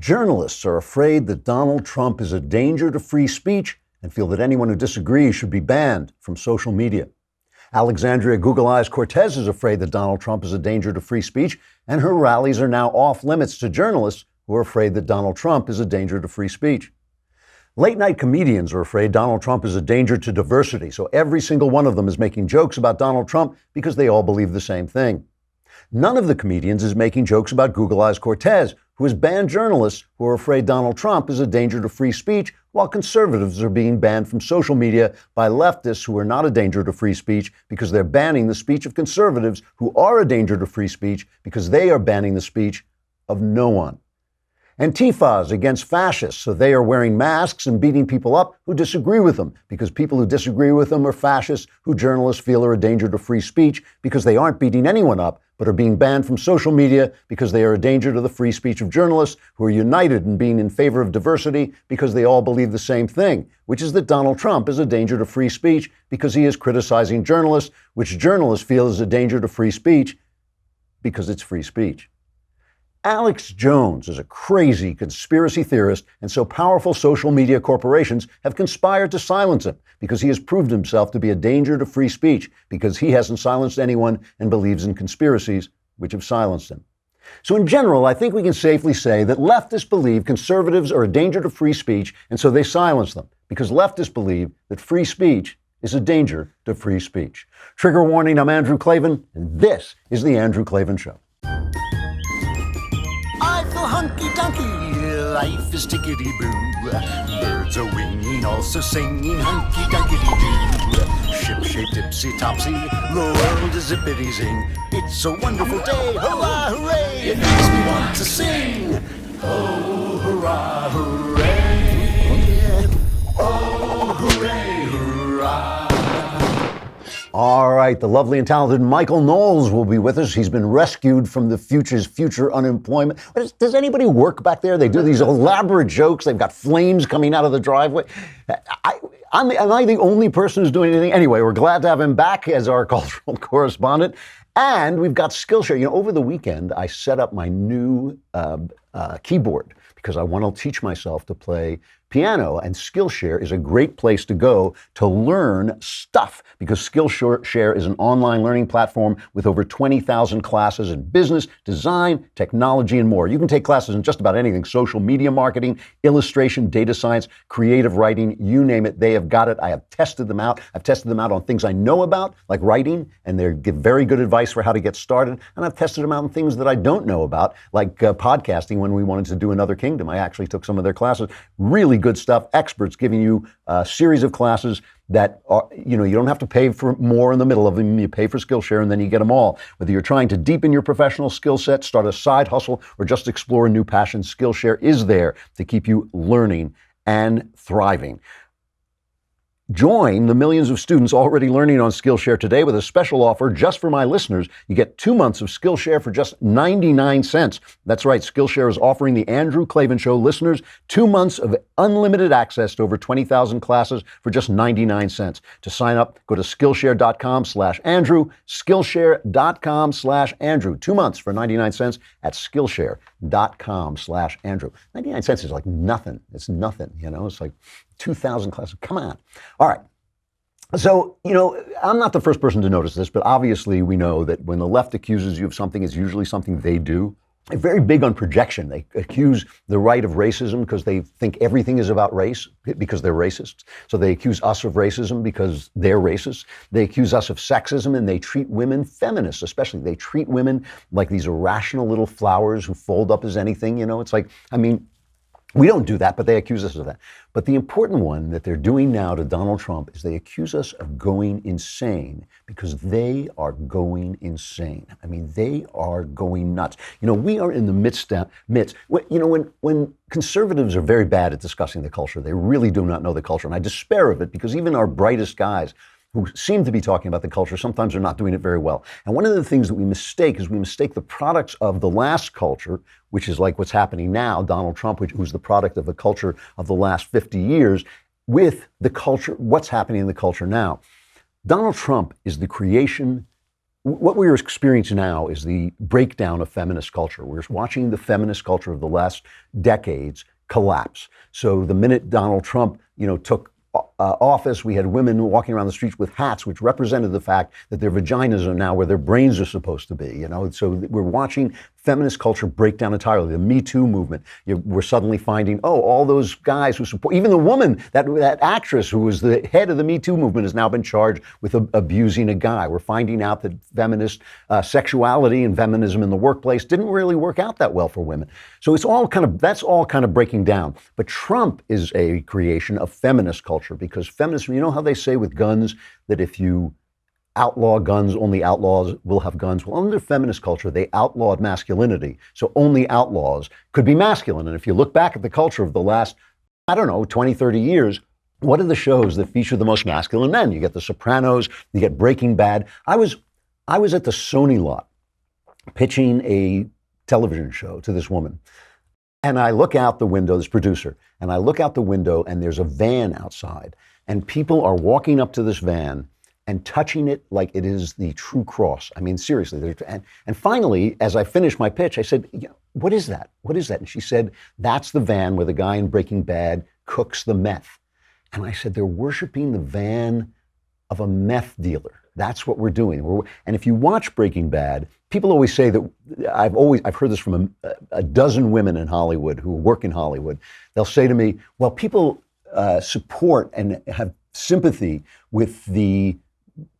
Journalists are afraid that Donald Trump is a danger to free speech and feel that anyone who disagrees should be banned from social media. Alexandria Google Eyes Cortez is afraid that Donald Trump is a danger to free speech, and her rallies are now off limits to journalists who are afraid that Donald Trump is a danger to free speech. Late-night comedians are afraid Donald Trump is a danger to diversity, so every single one of them is making jokes about Donald Trump because they all believe the same thing. None of the comedians is making jokes about Google Eyes Cortez, who has banned journalists who are afraid Donald Trump is a danger to free speech, while conservatives are being banned from social media by leftists who are not a danger to free speech because they're banning the speech of conservatives who are a danger to free speech because they are banning the speech of no one. Antifa is against fascists, so they are wearing masks and beating people up who disagree with them, because people who disagree with them are fascists who journalists feel are a danger to free speech because they aren't beating anyone up, but are being banned from social media because they are a danger to the free speech of journalists who are united in being in favor of diversity because they all believe the same thing, which is that Donald Trump is a danger to free speech because he is criticizing journalists, which journalists feel is a danger to free speech because it's free speech. Alex Jones is a crazy conspiracy theorist, and so powerful social media corporations have conspired to silence him because he has proved himself to be a danger to free speech because he hasn't silenced anyone and believes in conspiracies which have silenced him. So in general, I think we can safely say that leftists believe conservatives are a danger to free speech, and so they silence them because leftists believe that free speech is a danger to free speech. Trigger warning, I'm Andrew Klavan, and this is The Andrew Klavan Show. Hunky-dunky, life is tickety-boo. Birds are winging, also singing hunky-dunky-doo. Ship-shaped, ipsy-topsy, the world is zippity-zing. It's a wonderful day, hurrah, hooray! It makes me want to sing. Oh, hurrah, hooray! Oh, hooray, hurrah! All right, the lovely and talented Michael Knowles will be with us. He's been rescued from the future unemployment. Does anybody work back there? They do these elaborate jokes. They've got flames coming out of the driveway. Am I the only person who's doing anything? Anyway, we're glad to have him back as our cultural correspondent. And we've got Skillshare. You know, over the weekend, I set up my new keyboard because I want to teach myself to play piano, and Skillshare is a great place to go to learn stuff because Skillshare is an online learning platform with over 20,000 classes in business, design, technology, and more. You can take classes in just about anything: social media marketing, illustration, data science, creative writing, you name it, they have got it. I have tested them out. I've tested them out on things I know about, like writing, and they give very good advice for how to get started. And I've tested them out on things that I don't know about, like podcasting. When we wanted to do Another Kingdom, I actually took some of their classes. Really good stuff. Experts giving you a series of classes that are, you don't have to pay for more in the middle of them. You pay for Skillshare and then you get them all. Whether you're trying to deepen your professional skill set, start a side hustle, or just explore a new passion, Skillshare is there to keep you learning and thriving. Join the millions of students already learning on Skillshare today with a special offer just for my listeners. You get 2 months of Skillshare for just 99 cents. That's right, Skillshare is offering the Andrew Klavan Show listeners 2 months of unlimited access to over 20,000 classes for just 99 cents. To sign up, go to Skillshare.com/Andrew, Skillshare.com/Andrew. 2 months for 99 cents at Skillshare.com/Andrew. 99 cents is like nothing. It's nothing, it's like 2,000 classes. Come on. All right. So, I'm not the first person to notice this, but obviously we know that when the left accuses you of something, it's usually something they do. They're very big on projection. They accuse the right of racism because they think everything is about race because they're racists. So they accuse us of racism because they're racist. They accuse us of sexism, and they treat women, feminists especially, they treat women like these irrational little flowers who fold up as anything. It's like, we don't do that, but they accuse us of that. But the important one that they're doing now to Donald Trump is they accuse us of going insane because they are going insane. They are going nuts. We are in the midst. When conservatives are very bad at discussing the culture, they really do not know the culture. And I despair of it because even our brightest guys who seem to be talking about the culture sometimes are not doing it very well. And one of the things that we mistake is we mistake the products of the last culture, which is like what's happening now, Donald Trump, who's the product of the culture of the last 50 years, with the culture, what's happening in the culture now. Donald Trump is the creation what we're experiencing now is the breakdown of feminist culture. We're watching the feminist culture of the last decades collapse. So the minute Donald Trump, took office, we had women walking around the streets with hats, which represented the fact that their vaginas are now where their brains are supposed to be. So we're watching feminist culture break down entirely. The Me Too movement. We're suddenly finding, all those guys who support, even the woman, that actress who was the head of the Me Too movement, has now been charged with abusing a guy. We're finding out that feminist sexuality and feminism in the workplace didn't really work out that well for women. So that's all kind of breaking down. But Trump is a creation of feminist culture, because feminism, you know how they say with guns that if you outlaw guns, only outlaws will have guns. Well, under feminist culture, they outlawed masculinity. So only outlaws could be masculine. And if you look back at the culture of the last, 20, 30 years, what are the shows that feature the most masculine men? You get The Sopranos, you get Breaking Bad. I was at the Sony lot pitching a television show to this woman. And I look out the window, this producer, and I look out the window and there's a van outside. And people are walking up to this van and touching it like it is the true cross. I mean, seriously. And finally, as I finished my pitch, I said, what is that? What is that? And she said, that's the van where the guy in Breaking Bad cooks the meth. And I said, they're worshiping the van of a meth dealer. That's what we're doing. And if you watch Breaking Bad, people always say that, I've heard this from a dozen women in Hollywood who work in Hollywood. They'll say to me, well, people support and have sympathy with the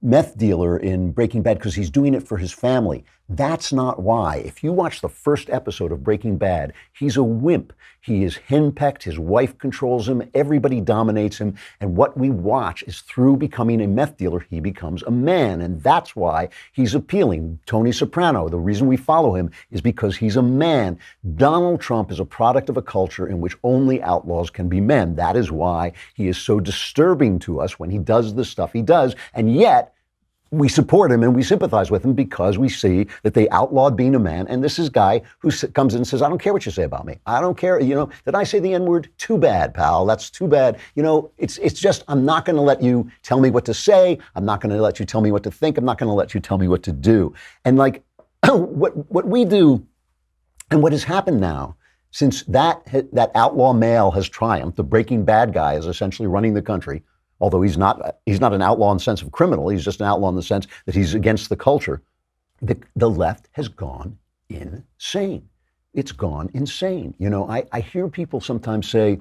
meth dealer in Breaking Bad because he's doing it for his family. That's not why. If you watch the first episode of Breaking Bad, he's a wimp. He is henpecked. His wife controls him. Everybody dominates him. And what we watch is through becoming a meth dealer, he becomes a man. And that's why he's appealing. Tony Soprano, the reason we follow him is because he's a man. Donald Trump is a product of a culture in which only outlaws can be men. That is why he is so disturbing to us when he does the stuff he does. And yet, we support him and we sympathize with him because we see that they outlawed being a man. And this is a guy who comes in and says, I don't care what you say about me. I don't care. Did I say the N-word? Too bad, pal. That's too bad. It's just, I'm not going to let you tell me what to say. I'm not going to let you tell me what to think. I'm not going to let you tell me what to do. And what we do and what has happened now, since that outlaw male has triumphed, the Breaking Bad guy is essentially running the country. Although he's not an outlaw in the sense of criminal, he's just an outlaw in the sense that he's against the culture. The left has gone insane. It's gone insane. I hear people sometimes say,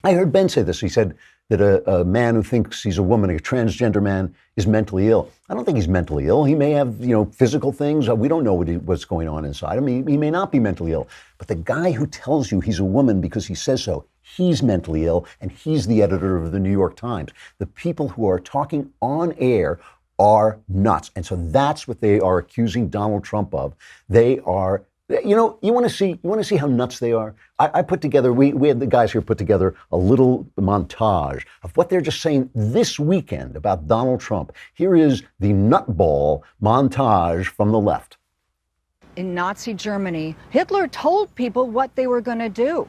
I heard Ben say this. He said that a man who thinks he's a woman, a transgender man, is mentally ill. I don't think he's mentally ill. He may have, physical things. We don't know what's going on inside him. He may not be mentally ill. But the guy who tells you he's a woman because he says so, he's mentally ill, and he's the editor of the New York Times. The people who are talking on air are nuts. And so that's what they are accusing Donald Trump of. They are, you want to see how nuts they are? I put together, we had the guys here put together a little montage of what they're just saying this weekend about Donald Trump. Here is the nutball montage from the left. In Nazi Germany, Hitler told people what they were going to do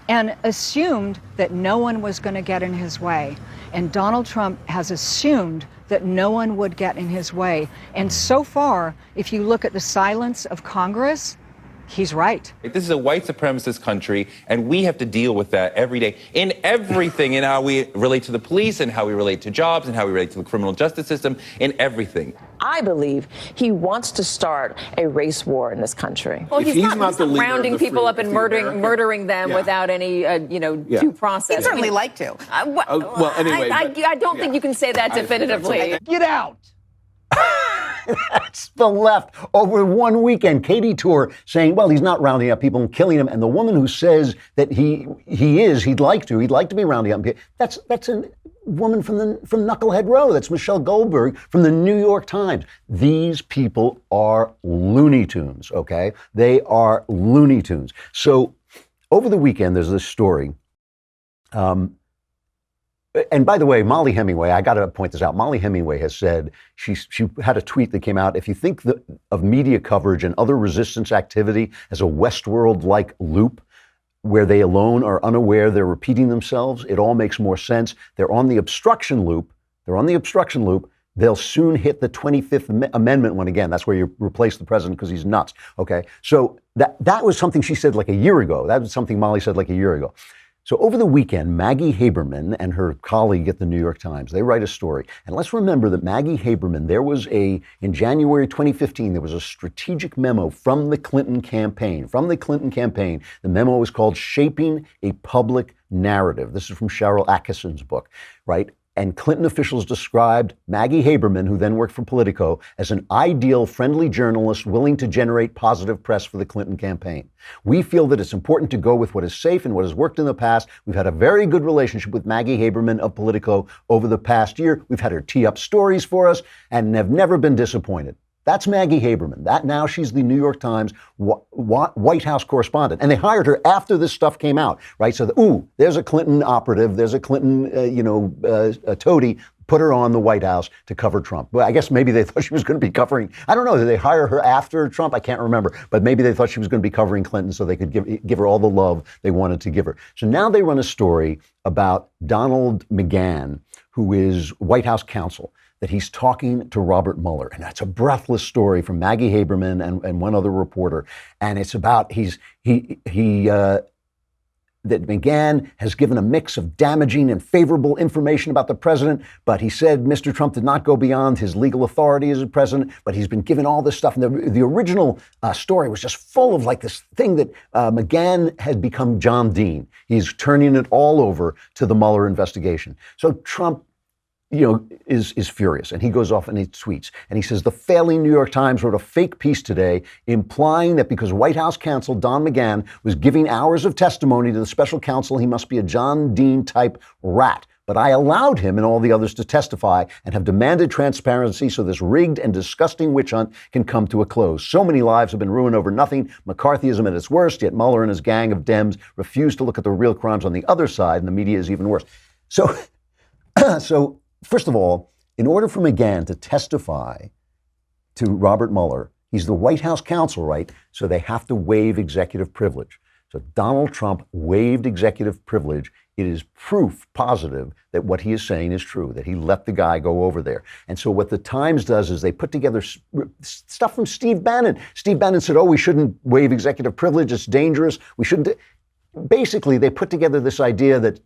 and assumed that no one was going to get in his way. And Donald Trump has assumed that no one would get in his way. And so far, if you look at the silence of Congress, he's right. This is a white supremacist country, and we have to deal with that every day in everything, in how we relate to the police and how we relate to jobs and how we relate to the criminal justice system, in everything. I believe he wants to start a race war in this country. Well, he's not rounding people up and murdering them without any, due process. He'd certainly like to. Anyway. I don't think you can say that definitively. Get out! That's the left. Over one weekend, Katie Tour saying, well, he's not rounding up people and killing them. And the woman who says that he'd like to be rounding up people. That's a woman from Knucklehead Row. That's Michelle Goldberg from the New York Times. These people are Looney Tunes, okay? They are Looney Tunes. So over the weekend, there's this story. And by the way, Molly Hemingway, I got to point this out. Molly Hemingway has said, she had a tweet that came out, if you think of media coverage and other resistance activity as a Westworld-like loop, where they alone are unaware they're repeating themselves, it all makes more sense. They're on the obstruction loop. They'll soon hit the 25th Amendment one again. That's where you replace the president because he's nuts. Okay. So that was something she said like a year ago. That was something Molly said like a year ago. So over the weekend, Maggie Haberman and her colleague at the New York Times, they write a story. And let's remember that Maggie Haberman, in January 2015, there was a strategic memo from the Clinton campaign. The memo was called Shaping a Public Narrative. This is from Cheryl Atkinson's book, right? And Clinton officials described Maggie Haberman, who then worked for Politico, as an ideal, friendly journalist willing to generate positive press for the Clinton campaign. We feel that it's important to go with what is safe and what has worked in the past. We've had a very good relationship with Maggie Haberman of Politico over the past year. We've had her tee up stories for us and have never been disappointed. That's Maggie Haberman. Now she's the New York Times White House correspondent. And they hired her after this stuff came out, right? So, there's a Clinton operative, there's a Clinton, a toady, put her on the White House to cover Trump. Well, I guess maybe they thought she was going to be covering, I don't know, did they hire her after Trump? I can't remember. But maybe they thought she was going to be covering Clinton so they could give her all the love they wanted to give her. So now they run a story about Donald McGahn, who is White House counsel, that he's talking to Robert Mueller. And that's a breathless story from Maggie Haberman and one other reporter. And it's about that McGahn has given a mix of damaging and favorable information about the president, but he said Mr. Trump did not go beyond his legal authority as a president, but he's been given all this stuff. And the original story was just full of like this thing that McGahn had become John Dean. He's turning it all over to the Mueller investigation. So Trump is furious. And he goes off and he tweets. And he says, the failing New York Times wrote a fake piece today implying that because White House counsel Don McGahn was giving hours of testimony to the special counsel, he must be a John Dean type rat. But I allowed him and all the others to testify and have demanded transparency so this rigged and disgusting witch hunt can come to a close. So many lives have been ruined over nothing. McCarthyism at its worst, yet Mueller and his gang of Dems refuse to look at the real crimes on the other side, and the media is even worse. So first of all, in order for McGahn to testify to Robert Mueller, he's the White House counsel, right? So they have to waive executive privilege. So Donald Trump waived executive privilege. It is proof positive that what he is saying is true, that he let the guy go over there. And so what the Times does is they put together stuff from Steve Bannon. Steve Bannon said, we shouldn't waive executive privilege. It's dangerous. We shouldn't. Basically, they put together this idea that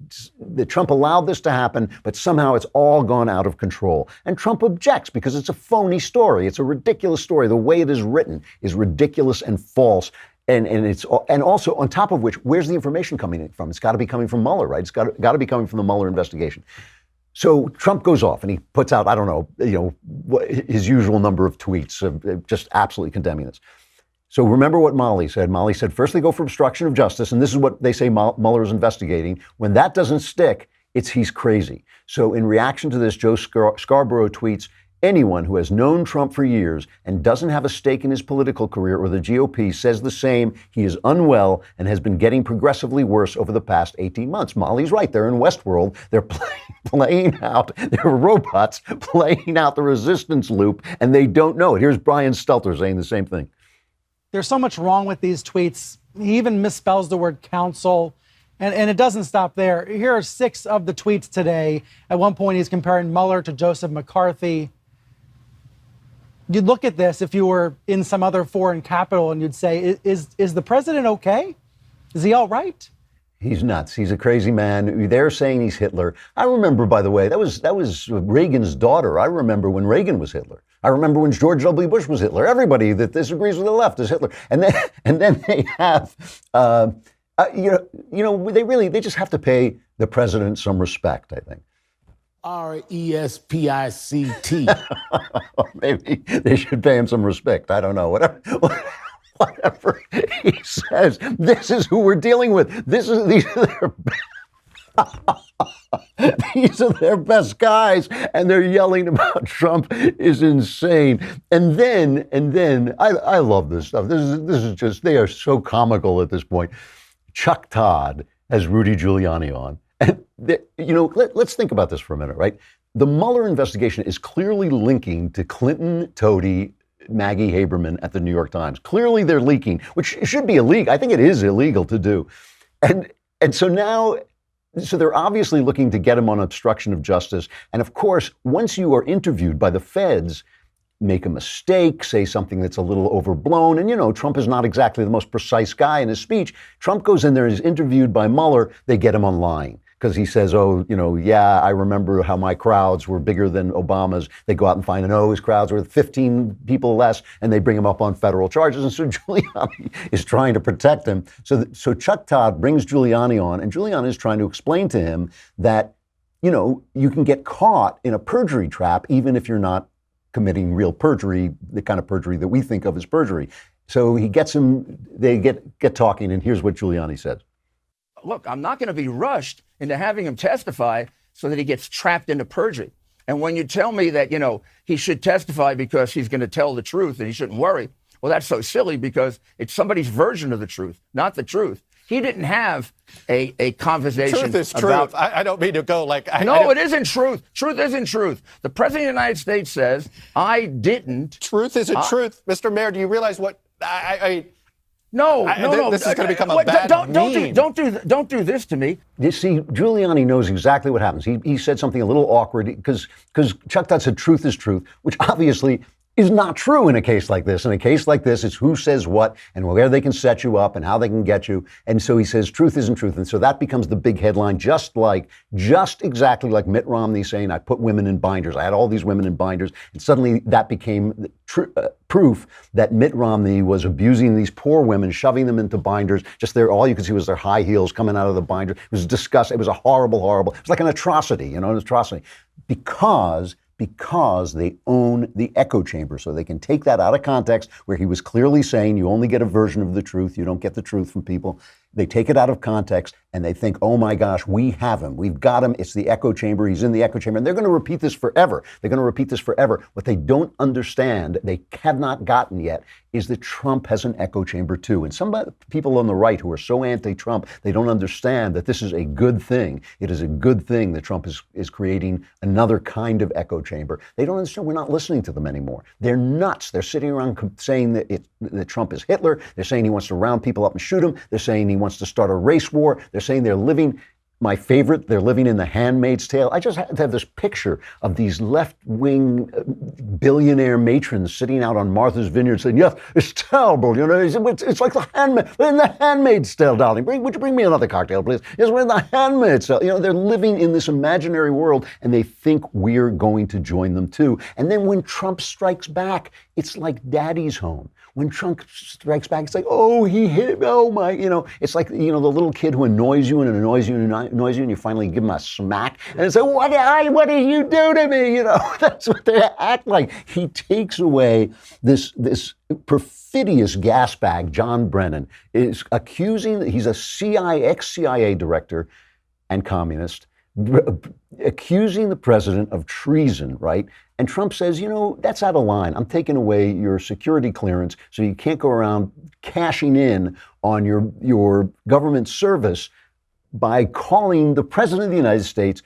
Trump allowed this to happen, but somehow it's all gone out of control. And Trump objects because it's a phony story. It's a ridiculous story. The way it is written is ridiculous and false. And also on top of which, where's the information coming from? It's got to be coming from Mueller, right? It's got to be coming from the Mueller investigation. So Trump goes off and he puts out, his usual number of tweets of just absolutely condemning this. So remember what Molly said. Molly said, first they go for obstruction of justice, and this is what they say Mueller is investigating. When that doesn't stick, he's crazy. So in reaction to this, Joe Scarborough tweets, anyone who has known Trump for years and doesn't have a stake in his political career or the GOP says the same. He is unwell and has been getting progressively worse over the past 18 months. Molly's right. They're in Westworld. They're playing out, they're robots playing out the resistance loop, and they don't know it. Here's Brian Stelter saying the same thing. There's so much wrong with these tweets. He even misspells the word counsel, and it doesn't stop there. Here are 6 of the tweets today. At one point, he's comparing Mueller to Joseph McCarthy. You'd look at this if you were in some other foreign capital and you'd say, is the president okay? Is he all right? He's nuts. He's a crazy man. They're saying he's Hitler. I remember, by the way, that was Reagan's daughter. I remember when Reagan was Hitler. I remember when George W. Bush was Hitler. Everybody that disagrees with the left is Hitler. And then they have, they just have to pay the president some respect, I think. RESPICT. Maybe they should pay him some respect. I don't know. Whatever he says, this is who we're dealing with. These are their best guys, and they're yelling about Trump is insane. And then I love this stuff. This is just, they are so comical at this point. Chuck Todd has Rudy Giuliani on. And let's think about this for a minute, right? The Mueller investigation is clearly linking to Clinton toady Maggie Haberman at the New York Times. Clearly they're leaking, which should be illegal. I think it is illegal to do. And so now So they're obviously looking to get him on obstruction of justice. And of course, once you are interviewed by the feds, make a mistake, say something that's a little overblown. And, you know, Trump is not exactly the most precise guy in his speech. Trump goes in there and is interviewed by Mueller. They get him on lying because he says, oh, you know, yeah, I remember how my crowds were bigger than Obama's. They go out and find, no, his crowds were 15 people less, and they bring him up on federal charges. And so Giuliani is trying to protect him. So Chuck Todd brings Giuliani on, and Giuliani is trying to explain to him that, you know, you can get caught in a perjury trap even if you're not committing real perjury, the kind of perjury that we think of as perjury. So he gets him, they get talking, and here's what Giuliani says. Look, I'm not going to be rushed into having him testify so that he gets trapped into perjury. And when you tell me that, you know, he should testify because he's going to tell the truth and he shouldn't worry, well, that's so silly because it's somebody's version of the truth, not the truth. He didn't have a conversation. Truth is truth. I don't mean to go like... No, it isn't truth. Truth isn't truth. The President of the United States says, I didn't... Truth isn't truth. Mr. Mayor, do you realize what... No. This is going to become a bad meme. Don't do this to me. You see, Giuliani knows exactly what happens. He said something a little awkward because Chuck Todd said truth is truth, which obviously is not true in a case like this. In a case like this, it's who says what and where they can set you up and how they can get you. And so he says truth isn't truth. And so that becomes the big headline, just exactly like Mitt Romney saying, I put women in binders. I had all these women in binders. And suddenly that became proof that Mitt Romney was abusing these poor women, shoving them into binders. Just there, all you could see was their high heels coming out of the binder. It was disgusting. It was a horrible, it was like an atrocity, an atrocity. Because they own the echo chamber. So they can take that out of context where he was clearly saying you only get a version of the truth. You don't get the truth from people. They take it out of context and they think, oh my gosh, we have him. We've got him. It's the echo chamber. He's in the echo chamber. And they're going to repeat this forever. What they don't understand, they have not gotten yet, is that Trump has an echo chamber too. And some people on the right who are so anti-Trump, they don't understand that this is a good thing. It is a good thing that Trump is creating another kind of echo chamber. They don't understand. We're not listening to them anymore. They're nuts. They're sitting around saying that Trump is Hitler. They're saying he wants to round people up and shoot them. They're saying he wants to start a race war. They're saying they're living, my favorite, they're living in the Handmaid's Tale. I just have this picture of these left-wing billionaire matrons sitting out on Martha's Vineyard saying, yes, it's terrible, it's like the Handmaid's Tale, darling. Would you bring me another cocktail, please? Yes, we're in the Handmaid's Tale. They're living in this imaginary world, and they think we're going to join them too. And then when Trump strikes back, it's like daddy's home. When Trump strikes back, it's like, oh, he hit, oh my, it's like, the little kid who annoys you and you finally give him a smack. And it's like, what did you do to me? That's what they act like. He takes away this perfidious gas bag. John Brennan is he's a ex-CIA director and communist, accusing the president of treason, right? And Trump says, that's out of line. I'm taking away your security clearance so you can't go around cashing in on your government service by calling the president of the United States,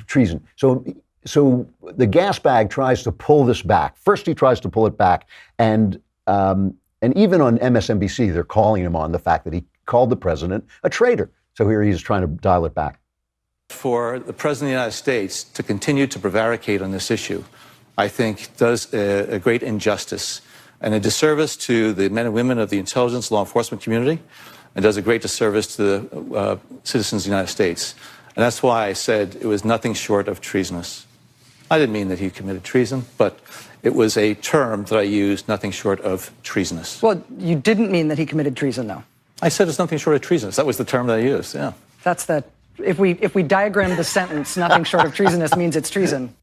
treason. So the gas bag tries to pull this back. First, he tries to pull it back. And even on MSNBC, they're calling him on the fact that he called the president a traitor. So here he is trying to dial it back. For the President of the United States to continue to prevaricate on this issue, I think does a great injustice and a disservice to the men and women of the intelligence law enforcement community, and does a great disservice to the citizens of the United States. And that's why I said it was nothing short of treasonous. I didn't mean that he committed treason, but it was a term that I used, nothing short of treasonous. Well, you didn't mean that he committed treason, though. I said it's nothing short of treasonous. That was the term that I used, yeah. That's the... If we diagram the sentence, nothing short of treasonous means it's treason.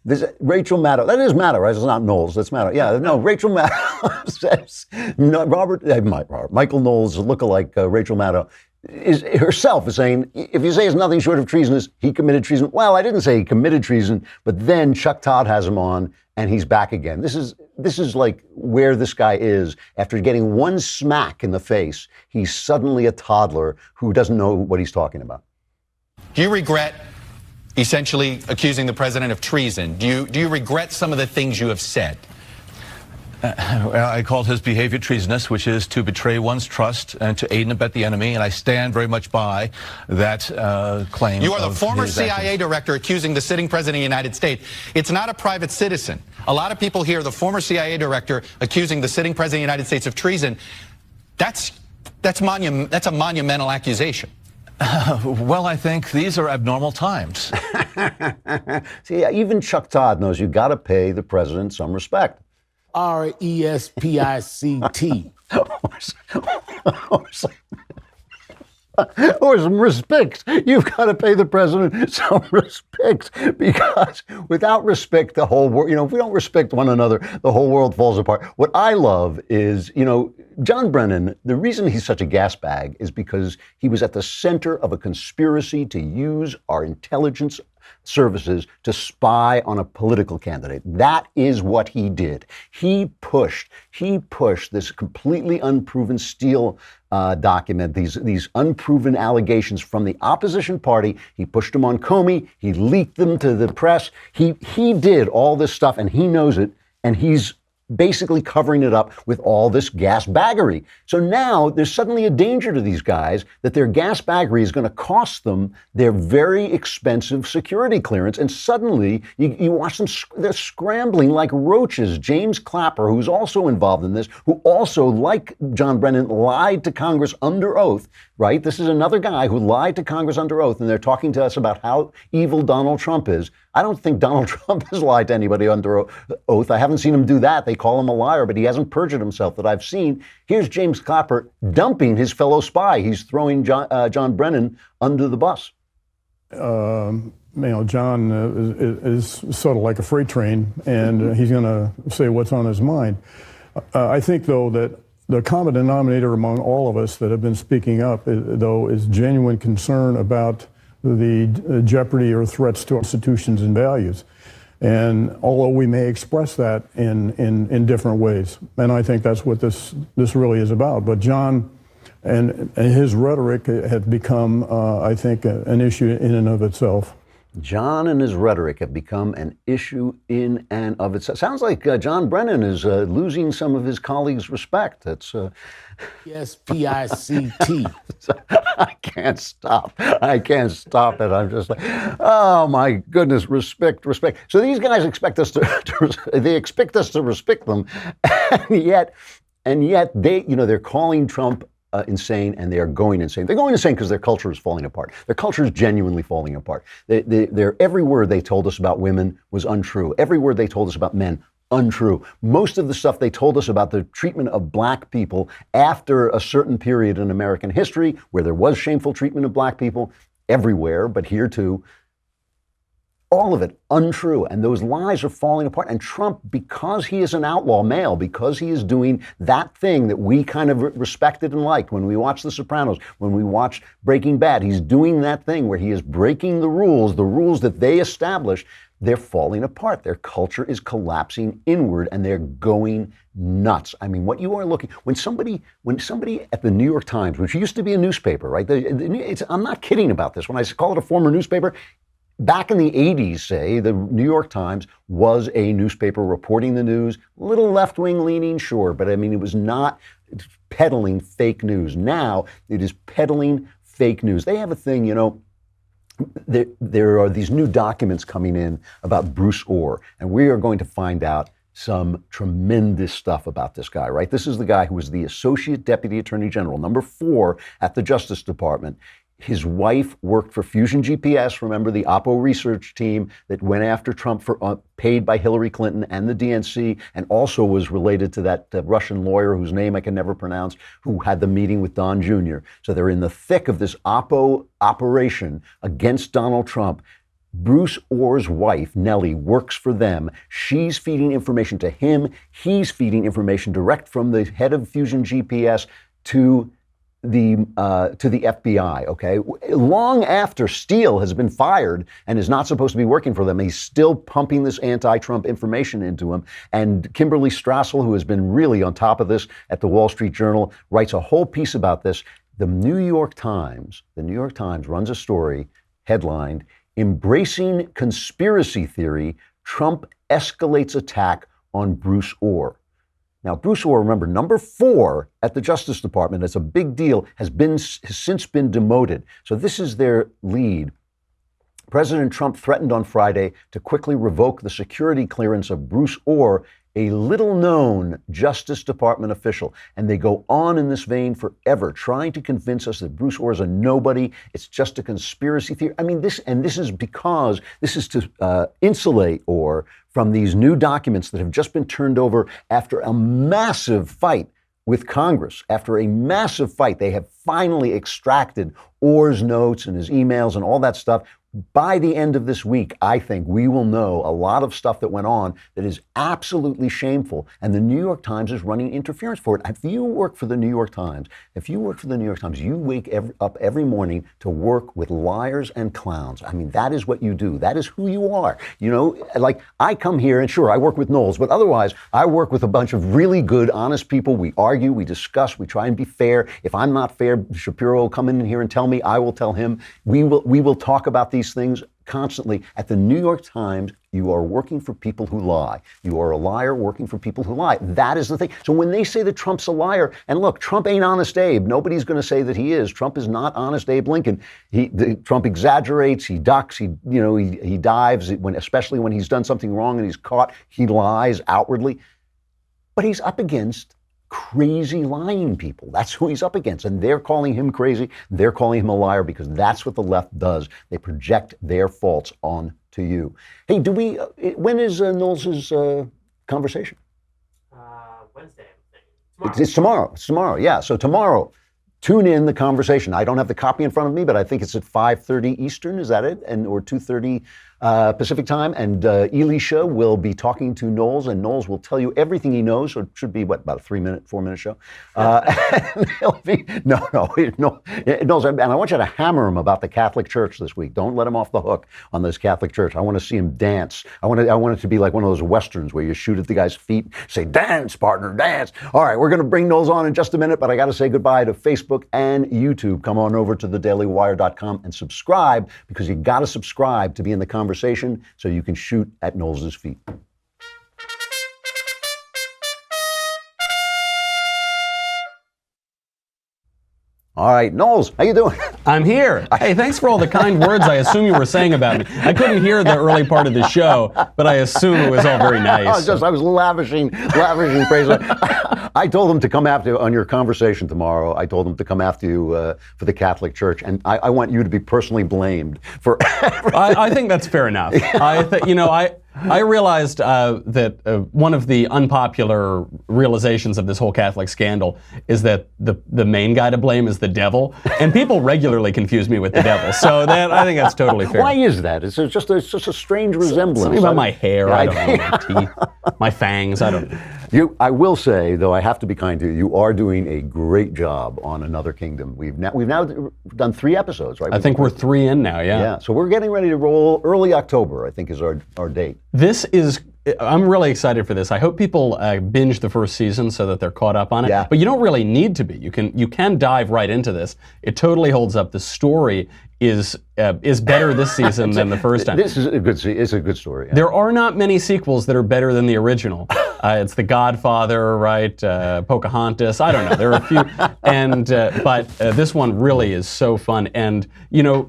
This Rachel Maddow, that is Maddow, right? It's not Knowles, that's Maddow. Yeah, no, Rachel Maddow says, Michael Knowles, lookalike Rachel Maddow, herself is saying, if you say it's nothing short of treasonous, he committed treason. Well, I didn't say he committed treason, but then Chuck Todd has him on and he's back again. This is like where this guy is. After getting one smack in the face, he's suddenly a toddler who doesn't know what he's talking about. Do you regret essentially accusing the president of treason? Do you regret some of the things you have said? I called his behavior treasonous, which is to betray one's trust and to aid and abet the enemy, and I stand very much by that claim. You are the former his CIA actions. director accusing the sitting president of the United States. It's not a private citizen. A lot of people hear the former CIA director accusing the sitting president of the United States of treason. That's a monumental accusation. Well, I think these are abnormal times. See, even Chuck Todd knows you got to pay the president some respect. RESPICT. Or some respect. You've got to pay the president some respect, because without respect, the whole world, if we don't respect one another, the whole world falls apart. What I love is, John Brennan, the reason he's such a gas bag is because he was at the center of a conspiracy to use our intelligence services to spy on a political candidate. That is what he did. He pushed this completely unproven Steele document, these unproven allegations from the opposition party. He pushed them on Comey. He leaked them to the press. He did all this stuff, and he knows it, and he's basically covering it up with all this gas baggery. So now there's suddenly a danger to these guys that their gas baggery is going to cost them their very expensive security clearance. And suddenly you watch them, they're scrambling like roaches. James Clapper, who's also involved in this, who also, like John Brennan, lied to Congress under oath, right? This is another guy who lied to Congress under oath, and they're talking to us about how evil Donald Trump is. I don't think Donald Trump has lied to anybody under oath. I haven't seen him do that. They call him a liar, but he hasn't perjured himself that I've seen. Here's James Clapper dumping his fellow spy. He's throwing John Brennan under the bus. John is sort of like a freight train, and he's going to say what's on his mind. I think, though, that the common denominator among all of us that have been speaking up, though, is genuine concern about the jeopardy or threats to our institutions and values. And although we may express that in different ways, and I think that's what this really is about. But John and his rhetoric has become, I think, an issue in and of itself. John and his rhetoric have become an issue in and of itself. Sounds like John Brennan is losing some of his colleagues' respect. That's SPICT. I can't stop it. I'm just like, oh my goodness, respect. So these guys expect us to respect them, and yet they, they're calling Trump insane, and they are going insane. They're going insane because their culture is falling apart. Their culture is genuinely falling apart. Every word they told us about women was untrue. Every word they told us about men, untrue. Most of the stuff they told us about the treatment of black people after a certain period in American history where there was shameful treatment of black people everywhere, but here too, all of it untrue. And those lies are falling apart. And Trump, because he is an outlaw male, because he is doing that thing that we kind of respected and liked when we watched The Sopranos, when we watched Breaking Bad, he's doing that thing where he is breaking the rules that they established. They're falling apart. Their culture is collapsing inward, and they're going nuts. I mean, what you are looking, when somebody at the New York Times, which used to be a newspaper, right? I'm not kidding about this. When I call it a former newspaper, back in the 80s, say, the New York Times was a newspaper reporting the news, a little left-wing leaning, sure, but I mean, it was not peddling fake news. Now it is peddling fake news. They have a thing, there are these new documents coming in about Bruce Orr, and we are going to find out some tremendous stuff about this guy, right? This is the guy who was the Associate Deputy Attorney General, number 4 at the Justice Department. His wife worked for Fusion GPS, remember the Oppo research team that went after Trump for paid by Hillary Clinton and the DNC, and also was related to that Russian lawyer whose name I can never pronounce, who had the meeting with Don Jr. So they're in the thick of this Oppo operation against Donald Trump. Bruce Orr's wife, Nellie, works for them. She's feeding information to him. He's feeding information direct from the head of Fusion GPS to the FBI, okay? Long after Steele has been fired and is not supposed to be working for them, he's still pumping this anti-Trump information into him. And Kimberly Strassel, who has been really on top of this at the Wall Street Journal, writes a whole piece about this. The New York Times runs a story headlined, "Embracing Conspiracy Theory, Trump Escalates Attack on Bruce Orr." Now, Bruce Orr, remember, number 4 at the Justice Department, it's a big deal, has since been demoted. So this is their lead. President Trump threatened on Friday to quickly revoke the security clearance of Bruce Orr, a little-known Justice Department official. And they go on in this vein forever, trying to convince us that Bruce Orr is a nobody. It's just a conspiracy theory. I mean, this is because this is to insulate Orr from these new documents that have just been turned over after a massive fight with Congress. After a massive fight, they have finally extracted Orr's notes and his emails and all that stuff. By the end of this week, I think we will know a lot of stuff that went on that is absolutely shameful. And the New York Times is running interference for it. If you work for the New York Times, you wake up every morning to work with liars and clowns. I mean, that is what you do. That is who you are. You know, like I come here and sure, I work with Knowles, but otherwise I work with a bunch of really good, honest people. We argue, we discuss, we try and be fair. If I'm not fair, Shapiro will come in here and tell me, I will tell him. We will talk about these things constantly. At the New York Times, you are working for people who lie. You are a liar working for people who lie. That is the thing. So when they say that Trump's a liar, and look, Trump ain't Honest Abe. Nobody's going to say that he is. Trump is not Honest Abe Lincoln. Trump exaggerates, he ducks, he dives, especially when he's done something wrong and he's caught, he lies outwardly. But he's up against crazy lying people. That's who he's up against. And they're calling him crazy. They're calling him a liar because that's what the left does. They project their faults on to you. Hey, when is Knowles' conversation? Wednesday. It's tomorrow. It's tomorrow. Yeah. So tomorrow, tune in the conversation. I don't have the copy in front of me, but I think it's at 5:30 Eastern. Is that it? Or 2:30 Pacific time. And Elisha will be talking to Knowles, and Knowles will tell you everything he knows. So it should be about a 4-minute show. Knowles, and I want you to hammer him about the Catholic Church this week. Don't let him off the hook on this Catholic Church. I want to see him dance. I want it to be like one of those westerns where you shoot at the guy's feet, say, "Dance, partner, dance." All right, we're going to bring Knowles on in just a minute, but I got to say goodbye to Facebook and YouTube. Come on over to thedailywire.com and subscribe, because you got to subscribe to be in the conversation so you can shoot at Knowles' feet. All right, Knowles, how you doing? I'm here. Hey, thanks for all the kind words I assume you were saying about me. I couldn't hear the early part of the show, but I assume it was all very nice. I was lavishing praise. I told them to come after you on your conversation tomorrow. I told them to come after you for the Catholic Church, and I want you to be personally blamed for everything. I think that's fair enough. I realized that one of the unpopular realizations of this whole Catholic scandal is that the main guy to blame is the devil, and people regularly confuse me with the devil. So I think that's totally fair. Why is that? It's just a strange resemblance. Something about my hair, I don't know, my teeth, my fangs, I don't know. I will say, though, I have to be kind to you. You are doing a great job on Another Kingdom. We've now done 3 episodes, right? I think we're 3 in now, yeah. Yeah, so we're getting ready to roll. Early October, I think, is our date. I'm really excited for this. I hope people binge the first season so that they're caught up on it. Yeah. But you don't really need to be. You can dive right into this. It totally holds up. The story is better this season than the first time. This is a good story. Yeah. There are not many sequels that are better than the original. It's The Godfather, right? Pocahontas. I don't know. There are a few, but this one really is so fun. And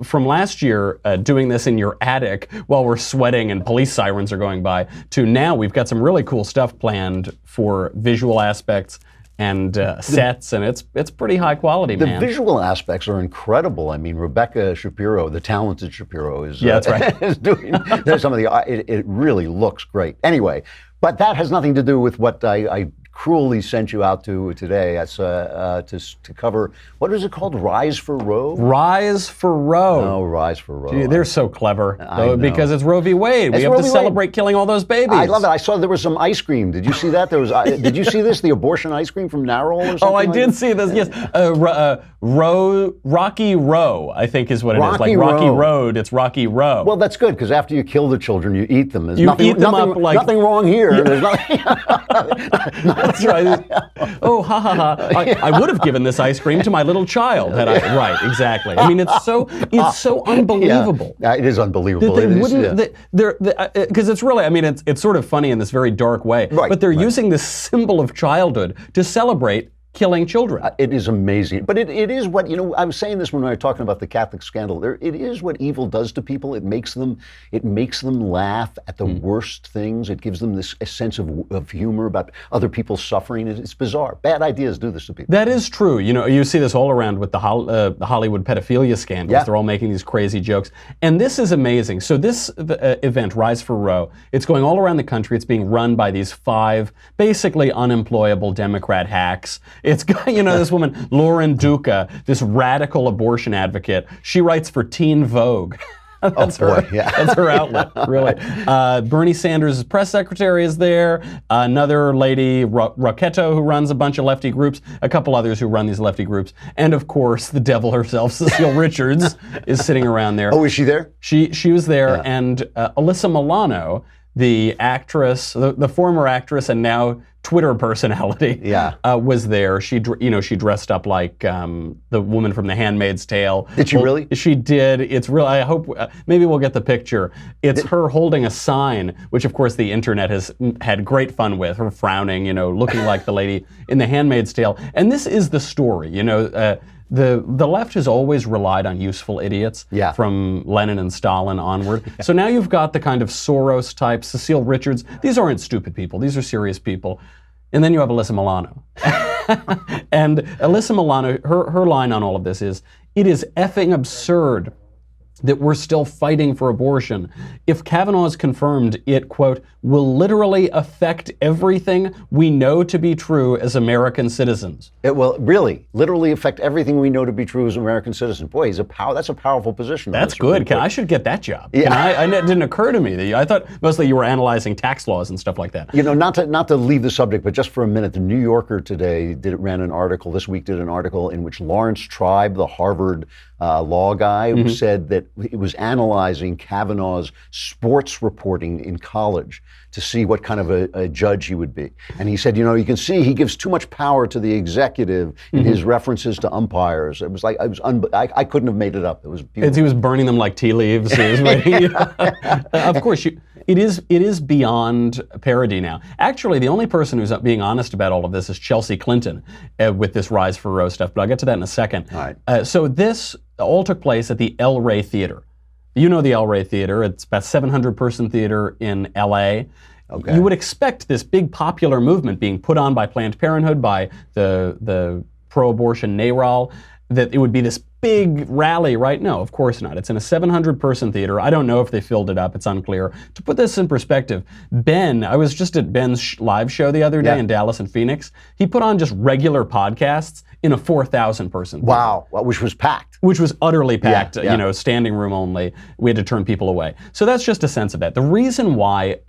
from last year, doing this in your attic while we're sweating and police sirens are going by, to now we've got some really cool stuff planned for visual aspects and sets, and it's pretty high quality, man. The visual aspects are incredible. I mean, Rebecca Shapiro, the talented Shapiro, is that's right. is doing some of the. It really looks great. Anyway, but that has nothing to do with what I cruelly sent you out to today. That's to cover, what is it called? Rise for Roe? Rise for Roe. No, Rise for Roe. Gee, they're so clever, because it's Roe v. Wade. We have to celebrate killing all those babies. I love it. I saw there was some ice cream. Did you see that? There was. Did you see this? The abortion ice cream from Narrow or something? Oh, I did see this. Yes, Rocky Row, I think is what it is. Like Rocky Road, it's Rocky Row. Well, that's good, because after you kill the children, you eat them. There's eat them up like nothing wrong here. There's nothing. That's right. Oh, ha ha ha! I would have given this ice cream to my little child had I. Right, exactly. I mean, it's so unbelievable. Yeah, it is unbelievable. That they wouldn't, because it's really, I mean, it's sort of funny in this very dark way. Right, but they're using this symbol of childhood to celebrate killing children. It is amazing. But it is what, I was saying this when we were talking about the Catholic scandal. It is what evil does to people. It makes them laugh at the worst things. It gives them a sense of humor about other people's suffering. It's bizarre. Bad ideas do this to people. That is true. You see this all around with the Hollywood pedophilia scandals. Yeah. They're all making these crazy jokes. And this is amazing. So this event, Rise for Roe, it's going all around the country. It's being run by these 5 basically unemployable Democrat hacks. It's got, this woman, Lauren Duca, this radical abortion advocate. She writes for Teen Vogue. That's her outlet, really. Bernie Sanders' press secretary is there. Another lady, Rocketto, who runs a bunch of lefty groups. A couple others who run these lefty groups. And of course, the devil herself, Cecile Richards, is sitting around there. Oh, is she there? She was there. And Alyssa Milano, the actress, the former actress and now Twitter personality, was there. She dressed up like the woman from The Handmaid's Tale. Did she really? She did. It's real. I hope maybe we'll get the picture. It's her holding a sign, which of course the internet has had great fun with. Her frowning, looking like the lady in The Handmaid's Tale. And this is the story. The left has always relied on useful idiots from Lenin and Stalin onward. So now you've got the kind of Soros type, Cecile Richards. These aren't stupid people. These are serious people. And then you have Alyssa Milano. And Alyssa Milano, her line on all of this is, it is effing absurd that we're still fighting for abortion. If Kavanaugh is confirmed, it, quote, will literally affect everything we know to be true as American citizens. It will really, literally affect everything we know to be true as American citizens. Boy, that's a powerful position. That's good. I should get that job. Yeah. It didn't occur to me. I thought mostly you were analyzing tax laws and stuff like that. Not to leave the subject, but just for a minute, the New Yorker today ran an article, this week did an article in which Lawrence Tribe, the Harvard law guy, who said that it was analyzing Kavanaugh's sports reporting in college to see what kind of a judge he would be. And he said, you can see he gives too much power to the executive in his references to umpires. It was like, I couldn't have made it up. It was beautiful. He was burning them like tea leaves. Of course, it is beyond parody now. Actually, the only person who's being honest about all of this is Chelsea Clinton with this Rise for Roe stuff, but I'll get to that in a second. All right. So this all took place at the El Rey Theater. You know the El Rey Theater. It's about 700-person theater in L.A. Okay. You would expect this big popular movement being put on by Planned Parenthood, by the pro-abortion NARAL, that it would be this big rally, right? No, of course not. It's in a 700-person theater. I don't know if they filled it up. It's unclear. To put this in perspective, I was just at Ben's live show the other day in Dallas and Phoenix. He put on just regular podcasts in a 4,000-person theater. Wow, which was packed. Which was utterly packed, standing room only. We had to turn people away. So that's just a sense of that. The reason why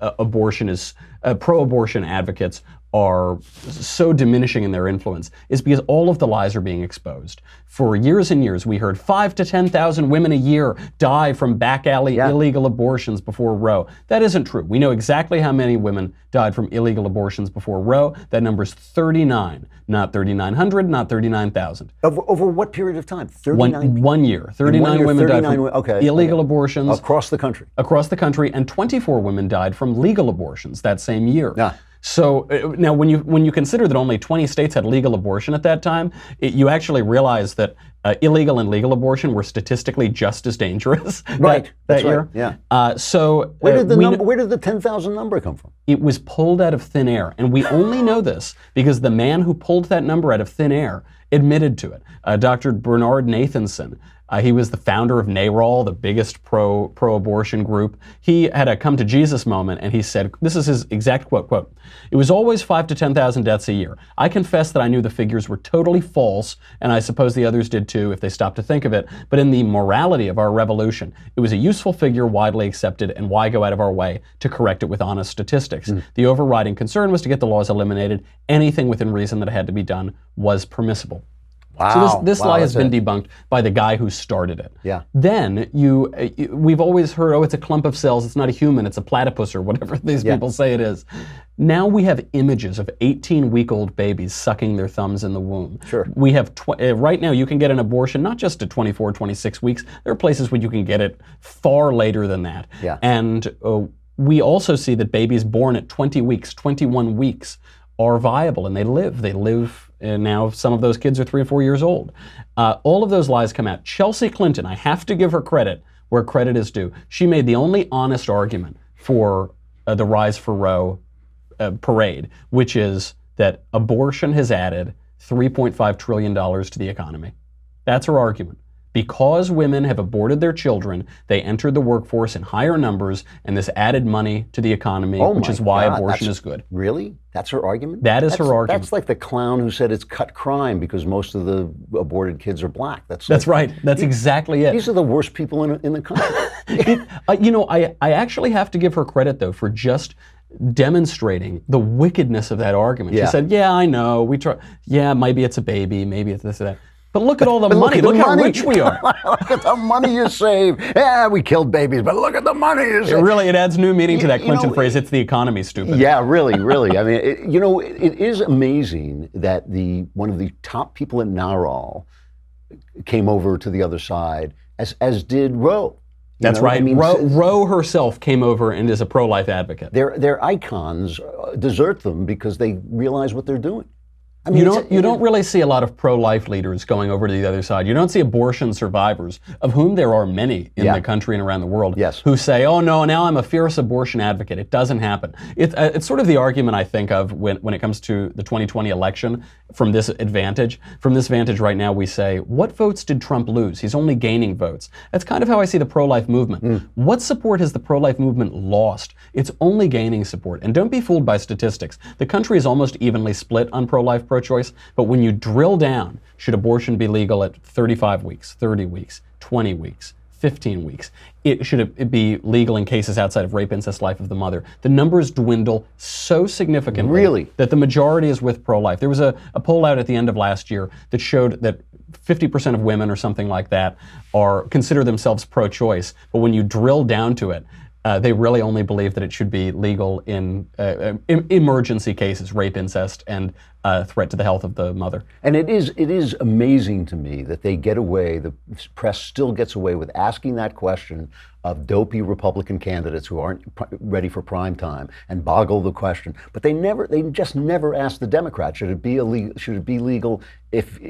pro-abortion advocates are so diminishing in their influence is because all of the lies are being exposed. For years and years, we heard 5,000 to 10,000 women a year die from back alley illegal abortions before Roe. That isn't true. We know exactly how many women died from illegal abortions before Roe. That number's 39, not 3,900, not 39,000. Over what period of time? 39? One year. 39 women died from illegal abortions. Across the country. Across the country, and 24 women died from legal abortions that same year. Yeah. So now when you consider that only 20 states had legal abortion at that time, you actually realize that illegal and legal abortion were statistically just as dangerous that year. Right. Yeah. So where did the 10,000 number come from? It was pulled out of thin air, and we only know this because the man who pulled that number out of thin air admitted to it. Dr. Bernard Nathanson. He was the founder of NARAL, the biggest pro-abortion group. He had a come to Jesus moment, and he said, this is his exact quote, "It was always 5,000 to 10,000 deaths a year. I confess that I knew the figures were totally false, and I suppose the others did too if they stopped to think of it. But in the morality of our revolution, it was a useful figure widely accepted, and why go out of our way to correct it with honest statistics? The overriding concern was to get the laws eliminated. Anything within reason that had to be done was permissible." So this lie has been debunked by the guy who started it. Yeah. Then we've always heard, oh, it's a clump of cells, it's not a human, it's a platypus or whatever these people say it is. Now we have images of 18-week-old babies sucking their thumbs in the womb. Sure. We have, right now you can get an abortion not just at 24, 26 weeks. There are places where you can get it far later than that. Yeah. And we also see that babies born at 20 weeks, 21 weeks are viable and they live. They live, and now some of those kids are 3 or 4 years old. All of those lies come out. Chelsea Clinton, I have to give her credit where credit is due. She made the only honest argument for the Rise for Roe parade, which is that abortion has added $3.5 trillion to the economy. That's her argument. Because women have aborted their children, they entered the workforce in higher numbers, and this added money to the economy, which is why abortion is good. Really? That's her argument? That's her argument. That's like the clown who said it's cut crime because most of the aborted kids are black. That's right. That's exactly it. These are the worst people in the country. I actually have to give her credit, though, for just demonstrating the wickedness of that argument. She said, yeah, I know. We try. Yeah, maybe it's a baby. Maybe it's this or that. But look at all the money. Look how rich we are. Look at the money you save. Yeah, we killed babies, but look at the money you save. It adds new meaning to that Clinton phrase, it's the economy, stupid. Yeah, really. I mean, it is amazing that one of the top people at NARAL came over to the other side, as did Roe. That's right. I mean, Roe herself came over and is a pro-life advocate. Their icons desert them because they realize what they're doing. I mean, you don't really see a lot of pro-life leaders going over to the other side. You don't see abortion survivors, of whom there are many in the country and around the world, who say, oh no, now I'm a fierce abortion advocate. It doesn't happen. It's sort of the argument I think of when it comes to the 2020 election from this advantage. From this vantage right now, we say, what votes did Trump lose? He's only gaining votes. That's kind of how I see the pro-life movement. What support has the pro-life movement lost? It's only gaining support. And don't be fooled by statistics. The country is almost evenly split on pro-life, pro-choice, but when you drill down, should abortion be legal at 35 weeks, 30 weeks, 20 weeks, 15 weeks? Should it be legal in cases outside of rape, incest, life of the mother? The numbers dwindle so significantly that the majority is with pro-life. There was a poll out at the end of last year that showed that 50% of women or something like that consider themselves pro-choice, but when you drill down to it, they really only believe that it should be legal in emergency cases, rape, incest, and threat to the health of the mother. And it is amazing to me that they get away, the press still gets away with asking that question of dopey Republican candidates who aren't ready for prime time and boggle the question. But they just never ask the Democrats, should it be legal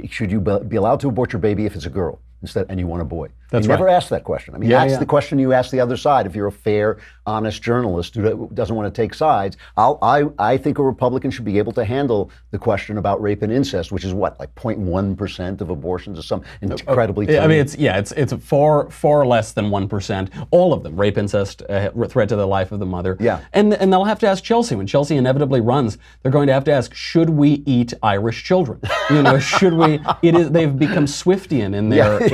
should you be allowed to abort your baby if it's a girl? And you want a boy. That's never ask that question. I mean, that's the question you ask the other side. If you're a fair, honest journalist who doesn't want to take sides, I think a Republican should be able to handle the question about rape and incest, which is what, like 0.1% of abortions or some incredibly tiny. I mean, it's far less than 1%. All of them, rape, incest, threat to the life of the mother. Yeah. And they'll have to ask Chelsea. When Chelsea inevitably runs, they're going to have to ask, should we eat Irish children? Should we? They've become Swiftian in their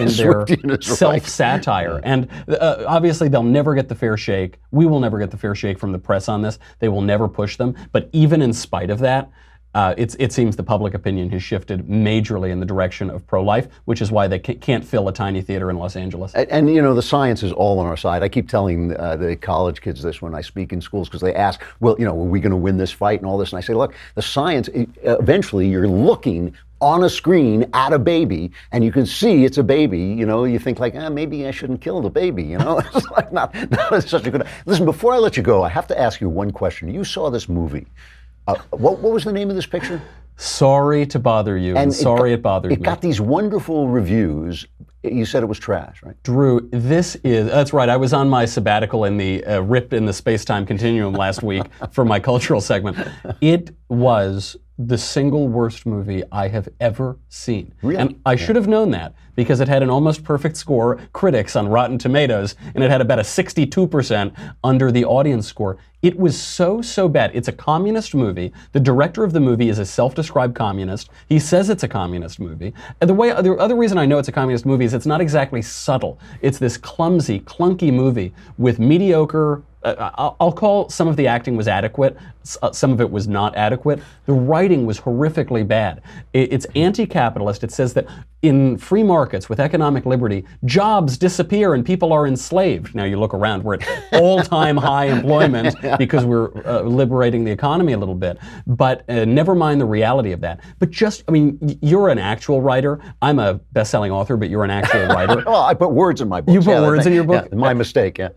self-satire. And obviously they'll never get the fair shake. We will never get the fair shake from the press on this. They will never push them. But even in spite of that, it seems the public opinion has shifted majorly in the direction of pro-life, which is why they can't fill a tiny theater in Los Angeles. And the science is all on our side. I keep telling the college kids this when I speak in schools because they ask, well, are we going to win this fight and all this? And I say, look, the science, eventually you're looking on a screen at a baby, and you can see it's a baby. You think like, maybe I shouldn't kill the baby. It's like not such a good. Listen, before I let you go, I have to ask you one question. You saw this movie. What was the name of this picture? Sorry to bother you, and sorry it bothered me. It got these wonderful reviews. You said it was trash, right? Drew, that's right. I was on my sabbatical in the rip in the space-time continuum last week for my cultural segment. It was the single worst movie I have ever seen. Really? And I should have known that because it had an almost perfect score, critics on Rotten Tomatoes, and it had about a 62% under the audience score. It was so bad. It's a communist movie. The director of the movie is a self-described communist. He says it's a communist movie. And the other reason I know it's a communist movie is it's not exactly subtle. It's this clumsy, clunky movie with mediocre. I'll call some of the acting was adequate, some of it was not adequate. The writing was horrifically bad. It's anti-capitalist. It says that in free markets with economic liberty, jobs disappear and people are enslaved. Now you look around, we're at all-time high employment because we're liberating the economy a little bit. But never mind the reality of that. But you're an actual writer. I'm a best-selling author, but you're an actual writer. Well, I put words in my book. You put words in your book? Yeah, my mistake, yeah.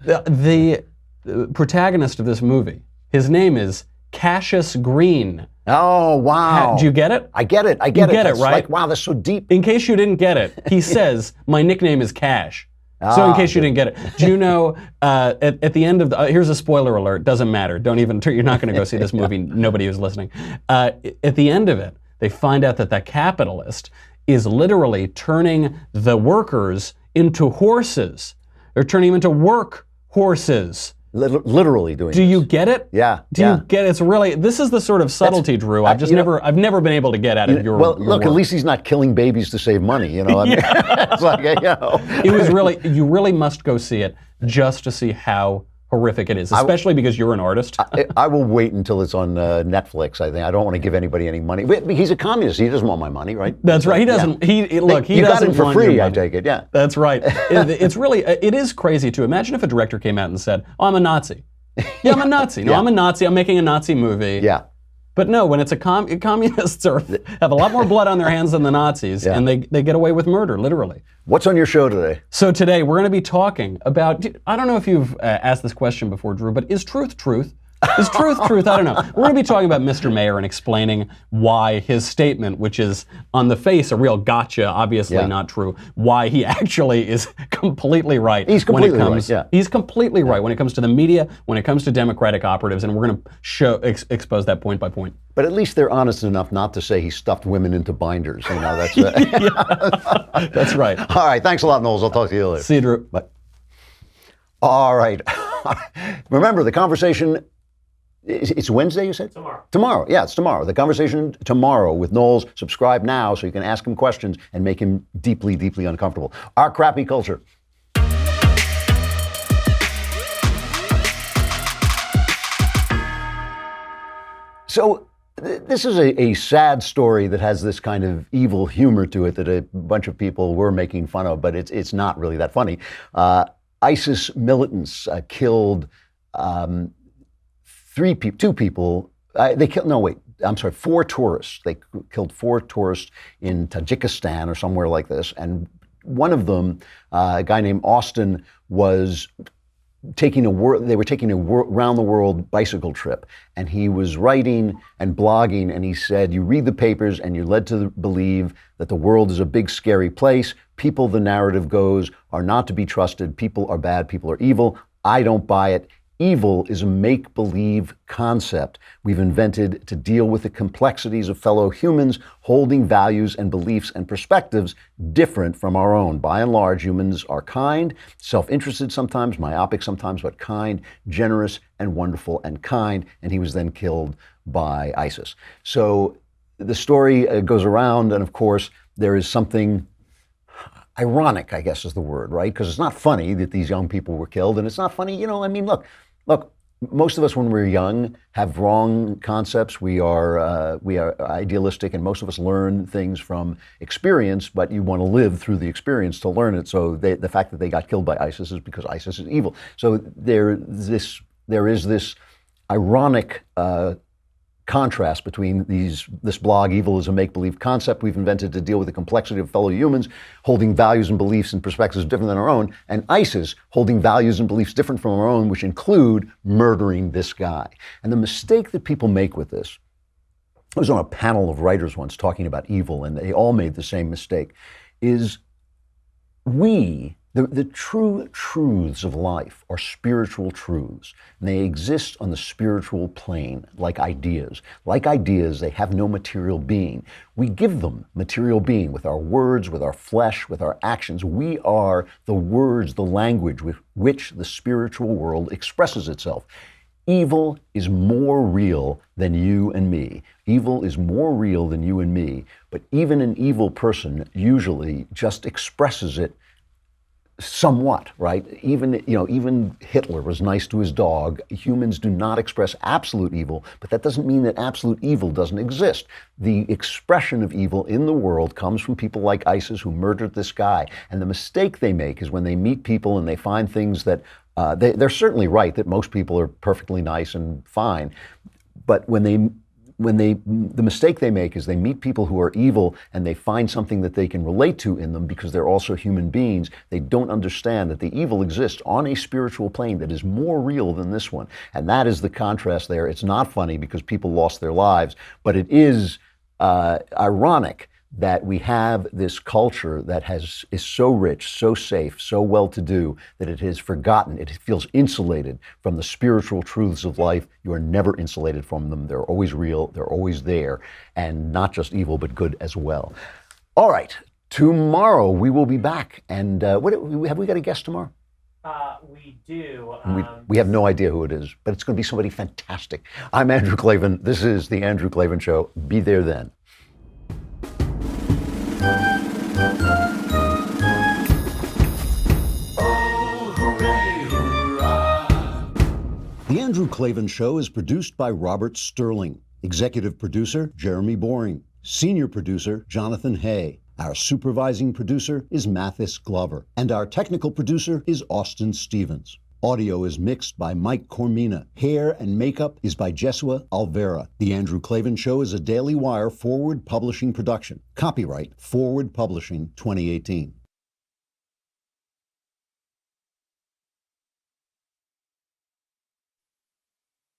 The protagonist of this movie, his name is Cassius Green. Oh, wow. Do you get it? I get it. You get it, That's right? Like, wow, that's so deep. In case you didn't get it, he says, my nickname is Cash. So in case you didn't get it, do you know, at the end of here's a spoiler alert, doesn't matter. Don't even, you're not going to go see this movie, nobody who's listening. At the end of it, they find out that the capitalist is literally turning the workers into horses. They're turning them into work horses. Literally doing. Do you get it? Yeah. Do you get it? It's really, this is the sort of subtlety, Drew. I've never been able to get out of your. Well, your look, work. At least he's not killing babies to save money. You know, I mean, it's like, you know. It was really, you really must go see it just to see how horrific it is, especially because you're an artist. I will wait until it's on Netflix. I think I don't want to give anybody any money. But he's a communist. He doesn't want my money, right? That's right. He doesn't. Yeah. He you got doesn't it for want free. your I money. take it. Yeah. That's right. It's really. It is crazy to imagine if a director came out and said, "Oh, I'm a Nazi." Yeah, I'm a Nazi. No, I'm a Nazi. I'm making a Nazi movie. Yeah. But no, when it's communists have a lot more blood on their hands than the Nazis, and they get away with murder, literally. What's on your show today? So today we're going to be talking about, I don't know if you've asked this question before, Drew, but is truth truth? Is truth truth? I don't know. We're going to be talking about Mr. Mayor and explaining why his statement, which is on the face a real gotcha, obviously not true, why he actually is completely right. He's completely right. Yeah. He's completely right when it comes to the media, when it comes to Democratic operatives, and we're going to expose that point by point. But at least they're honest enough not to say he stuffed women into binders. You know, that's that's right. All right. Thanks a lot, Knowles. I'll talk to you later. See you, Drew. Bye. All right. Remember, the conversation. It's Wednesday, you said? Tomorrow. Yeah, it's tomorrow. The conversation tomorrow with Knowles. Subscribe now so you can ask him questions and make him deeply, deeply uncomfortable. Our crappy culture. So this is a sad story that has this kind of evil humor to it that a bunch of people were making fun of, but it's not really that funny. ISIS militants killed two people. They killed, no, wait, I'm sorry, 4 tourists. They killed 4 tourists in Tajikistan or somewhere like this. And one of them, a guy named Austin, was taking they were taking a round the world bicycle trip. And he was writing and blogging, and he said, you read the papers and you're led to believe that the world is a big, scary place. People, the narrative goes, are not to be trusted. People are bad. People are evil. I don't buy it. Evil is a make-believe concept we've invented to deal with the complexities of fellow humans holding values and beliefs and perspectives different from our own. By and large, humans are kind, self-interested sometimes, myopic sometimes, but kind, generous, and wonderful and kind. And he was then killed by ISIS. So the story goes around, and of course, there is something ironic, I guess is the word, right? Because it's not funny that these young people were killed, and it's not funny, you know, I mean, look, most of us when we're young have wrong concepts. We are idealistic, and most of us learn things from experience, but you want to live through the experience to learn it. So the fact that they got killed by ISIS is because ISIS is evil. So there is this ironic contrast between this blog, evil is a make-believe concept we've invented to deal with the complexity of fellow humans, holding values and beliefs and perspectives different than our own, and ISIS holding values and beliefs different from our own, which include murdering this guy. And the mistake that people make with this, I was on a panel of writers once talking about evil, and they all made the same mistake, is we The true truths of life are spiritual truths, and they exist on the spiritual plane like ideas. Like ideas, they have no material being. We give them material being with our words, with our flesh, with our actions. We are the words, the language with which the spiritual world expresses itself. Evil is more real than you and me. Evil is more real than you and me, but even an evil person usually just expresses it somewhat, right? Even Hitler was nice to his dog. Humans do not express absolute evil, but that doesn't mean that absolute evil doesn't exist. The expression of evil in the world comes from people like ISIS who murdered this guy. And the mistake they make is when they meet people and they find things that they're certainly right that most people are perfectly nice and fine, but the mistake they make is they meet people who are evil and they find something that they can relate to in them because they're also human beings. They don't understand that the evil exists on a spiritual plane that is more real than this one. And that is the contrast there. It's not funny because people lost their lives, but it is ironic that we have this culture that is so rich, so safe, so well-to-do that it has forgotten, it feels insulated from the spiritual truths of life. You are never insulated from them. They're always real, they're always there, and not just evil, but good as well. All right, tomorrow we will be back. And have we got a guest tomorrow? We do. We have no idea who it is, but it's going to be somebody fantastic. I'm Andrew Klavan. This is The Andrew Klavan Show. Be there then. The Andrew Klavan Show is produced by Robert Sterling. Executive producer, Jeremy Boring. Senior producer, Jonathan Hay. Our supervising producer is Mathis Glover. And our technical producer is Austin Stevens. Audio is mixed by Mike Cormina. Hair and makeup is by Jesua Alvera. The Andrew Klavan Show is a Daily Wire Forward Publishing production. Copyright Forward Publishing 2018.